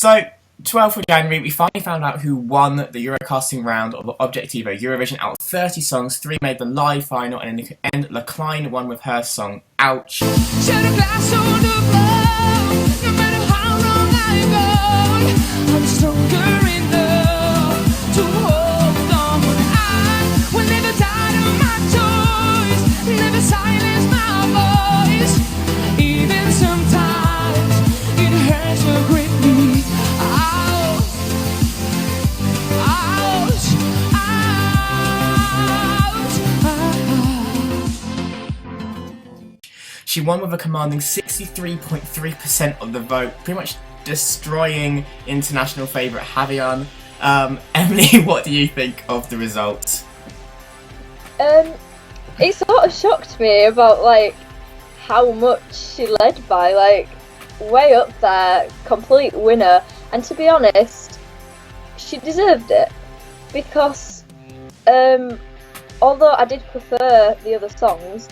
So, 12th of January, we finally found out who won the Eurocasting round of Objectivo Eurovision. Out of 30 songs, 3 made the live final, and in the end, LeKlein won with her song Ouch. She won with a commanding 63.3% of the vote, pretty much destroying international favourite Javian. Emily, what do you think of the result? It sort of shocked me about how much she led by, way up there, complete winner. And to be honest, she deserved it because although I did prefer the other songs,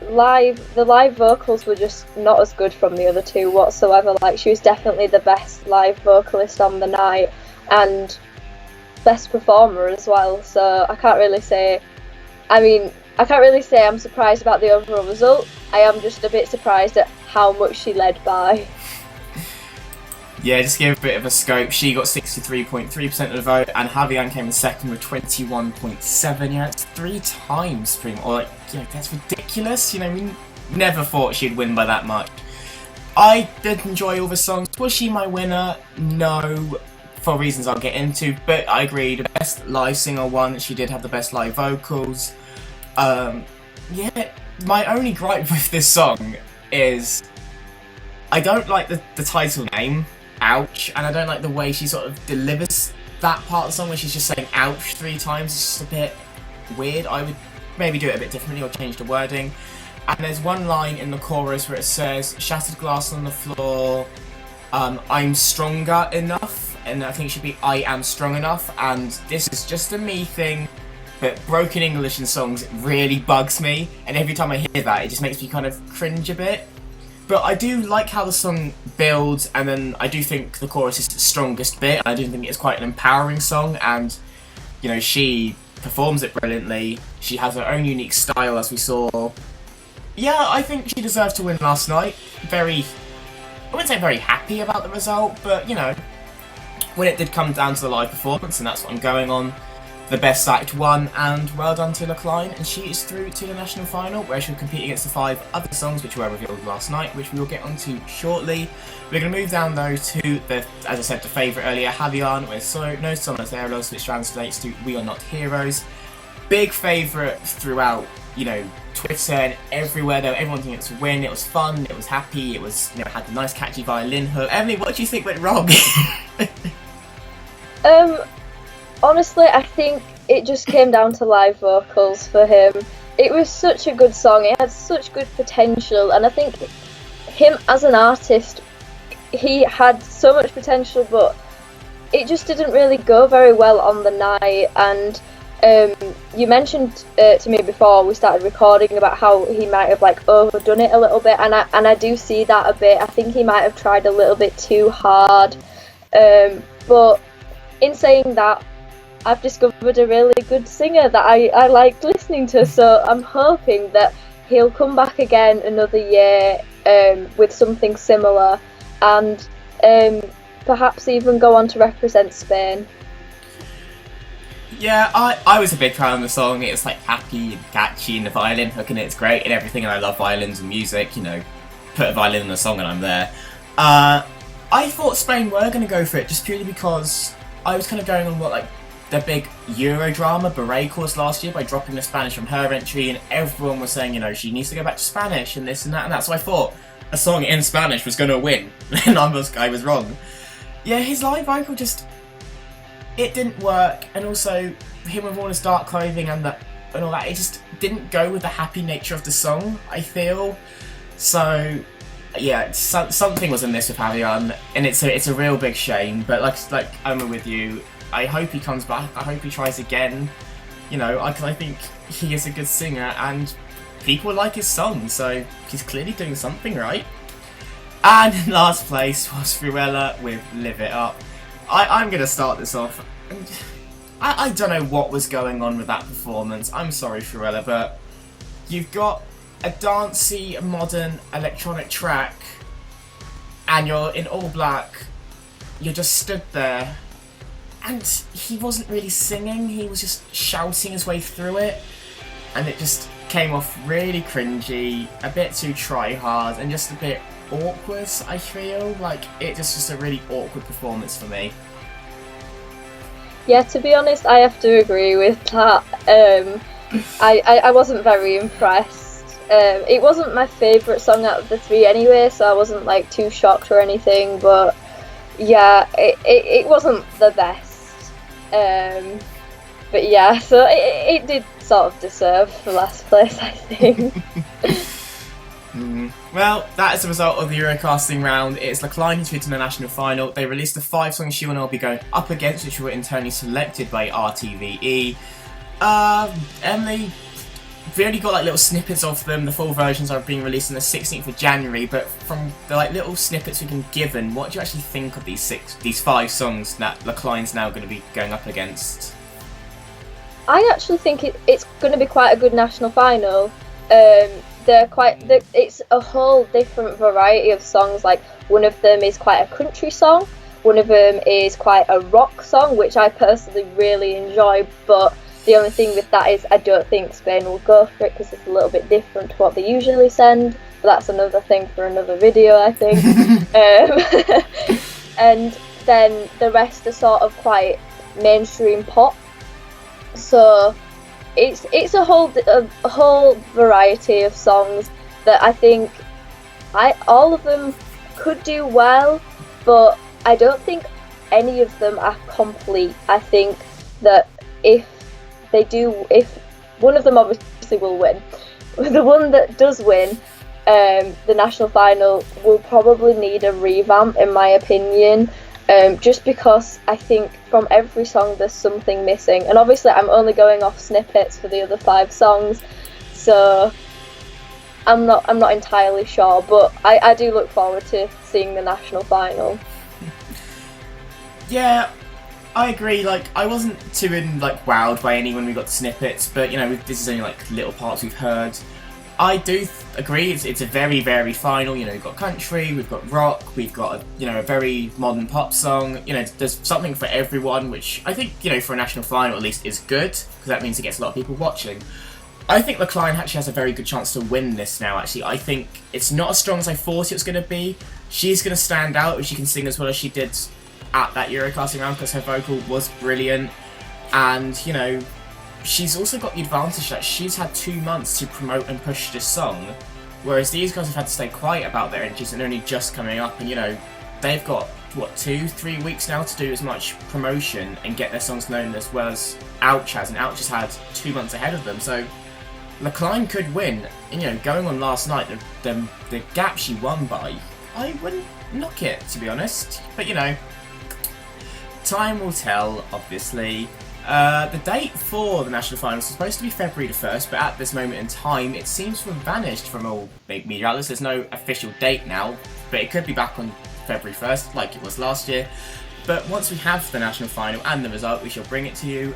the live vocals were just not as good from the other two whatsoever. She was definitely the best live vocalist on the night and best performer as well, so I can't really say I'm surprised about the overall result. I am just a bit surprised at how much she led by. Yeah, just to give a bit of a scope, she got 63.3% of the vote, and Javian came in second with 21.7%. Yeah, it's 3 times pretty much. That's ridiculous. We never thought she'd win by that much. I did enjoy all the songs. Was she my winner? No, for reasons I'll get into, but I agree, the best live singer won. She did have the best live vocals. My only gripe with this song is I don't like the title name, Ouch, and I don't like the way she sort of delivers that part of the song where she's just saying ouch 3 times. It's just a bit weird. I would maybe do it a bit differently or change the wording. And there's one line in the chorus where it says, shattered glass on the floor, I'm stronger enough, and I think it should be I am strong enough, and this is just a me thing, but broken English in songs really bugs me, and every time I hear that it just makes me kind of cringe a bit. But I do like how the song builds, and then I do think the chorus is the strongest bit. I do think it's quite an empowering song, and she performs it brilliantly. She has her own unique style, as we saw. Yeah, I think she deserved to win last night. I wouldn't say very happy about the result, but when it did come down to the live performance, and that's what I'm going on, the best act won, and well done to LeKlein, and she is through to the national final, where she'll compete against the 5 other songs which were revealed last night, which we will get onto shortly. We're going to move down though to the, as I said, the favourite earlier, Javian, with No Somos Héroes, which translates to We Are Not Heroes. Big favourite throughout, Twitter and everywhere, though. Everyone thinking it was a win. It was fun, it was happy, it was, had the nice catchy violin hook. Emily, what do you think went wrong? Honestly, I think it just came down to live vocals for him. It was such a good song, it had such good potential, and I think him as an artist, he had so much potential, but it just didn't really go very well on the night. And you mentioned to me before we started recording about how he might have overdone it a little bit, and I do see that a bit. I think he might have tried a little bit too hard, but in saying that, I've discovered a really good singer that I liked listening to, so I'm hoping that he'll come back again another year with something similar, and perhaps even go on to represent Spain. Yeah, I was a big fan of the song. It's happy and catchy, and the violin hook in it's great and everything, and I love violins and music, put a violin in a song and I'm there. I thought Spain were going to go for it, just purely because I was kind of going on what the big Euro drama Beret caused last year by dropping the Spanish from her entry, and everyone was saying, she needs to go back to Spanish and this and that and that. So I thought a song in Spanish was going to win, and I was wrong. Yeah, his live vocal it didn't work, and also him with all his dark clothing and all that, it just didn't go with the happy nature of the song, I feel. So yeah, something was amiss with Javian, and it's a real big shame. But I'm with you. I hope he comes back. I hope he tries again. I think he is a good singer, and people like his songs, so he's clearly doing something right. And in last place was Fruella with Live It Up. I'm going to start this off. I don't know what was going on with that performance. I'm sorry, Fruella, but you've got a dancey, modern, electronic track, and you're in all black. You just stood there, and he wasn't really singing. He was just shouting his way through it, and it just came off really cringy, a bit too try-hard, and just a bit awkward, I feel. Like, it just a really awkward performance for me. Yeah, to be honest, I have to agree with that. I wasn't very impressed. It wasn't my favourite song out of the three anyway, so I wasn't like too shocked or anything, but yeah, it wasn't the best. But yeah, so it did sort of deserve the last place, I think. Well, that is the result of the Eurocasting Round. It's LeKlein who's through to the national final. They released the 5 songs she and I will be going up against, which were internally selected by RTVE. Emily, we only got like little snippets of them. The full versions are being released on the 16th of January, but from the like little snippets we've been given, what do you actually think of these 5 songs that LeKlein's now going to be going up against? I actually think it's going to be quite a good national final. It's a whole different variety of songs. Like, one of them is quite a country song, one of them is quite a rock song, which I personally really enjoy, but the only thing with that is I don't think Spain will go for it because it's a little bit different to what they usually send, but that's another thing for another video, I think. And then the rest are sort of quite mainstream pop, so it's a whole variety of songs that I think all of them could do well, but I don't think any of them are complete. I think that if one of them obviously will win, the one that does win the national final will probably need a revamp, in my opinion. Just because I think from every song there's something missing, and obviously I'm only going off snippets for the other 5 songs, so I'm not entirely sure, but I do look forward to seeing the national final. Yeah, I agree. Like, I wasn't too wowed by any when we got the snippets, but you know, this is only like little parts we've heard. I do agree, it's a very varied final. You know, we've got country, we've got rock, we've got a very modern pop song. You know, there's something for everyone, which I think, you know, for a national final at least is good, because that means it gets a lot of people watching. I think LeKlein actually has a very good chance to win this now, actually. I think it's not as strong as I thought it was going to be. She's going to stand out if she can sing as well as she did at that Eurocasting Round, because her vocal was brilliant, and, you know, she's also got the advantage that she's had 2 months to promote and push this song, whereas these guys have had to stay quiet about their energies and only just coming up, and you know, they've got 2-3 weeks now to do as much promotion and get their songs known as well as Ouch has, and Ouch has had 2 months ahead of them, so LeKlein could win. And you know, going on last night, the gap she won by, I wouldn't knock it, to be honest, but you know, time will tell, obviously. The date for the national finals was supposed to be February the 1st, but at this moment in time, it seems to have vanished from all big media outlets. There's no official date now, but it could be back on February 1st, like it was last year. But once we have the national final and the result, we shall bring it to you.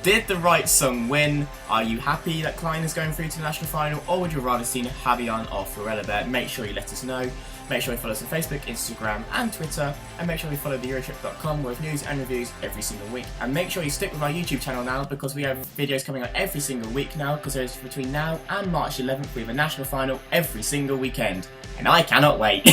Did the right song win? Are you happy that Klein is going through to the national final, or would you rather see Javian or Fruella there? Make sure you let us know. Make sure you follow us on Facebook, Instagram and Twitter, and make sure you follow the Eurotrip.com with news and reviews every single week. And make sure you stick with our YouTube channel now, because we have videos coming out every single week now, because there's between now and March 11th we have a national final every single weekend. And I cannot wait!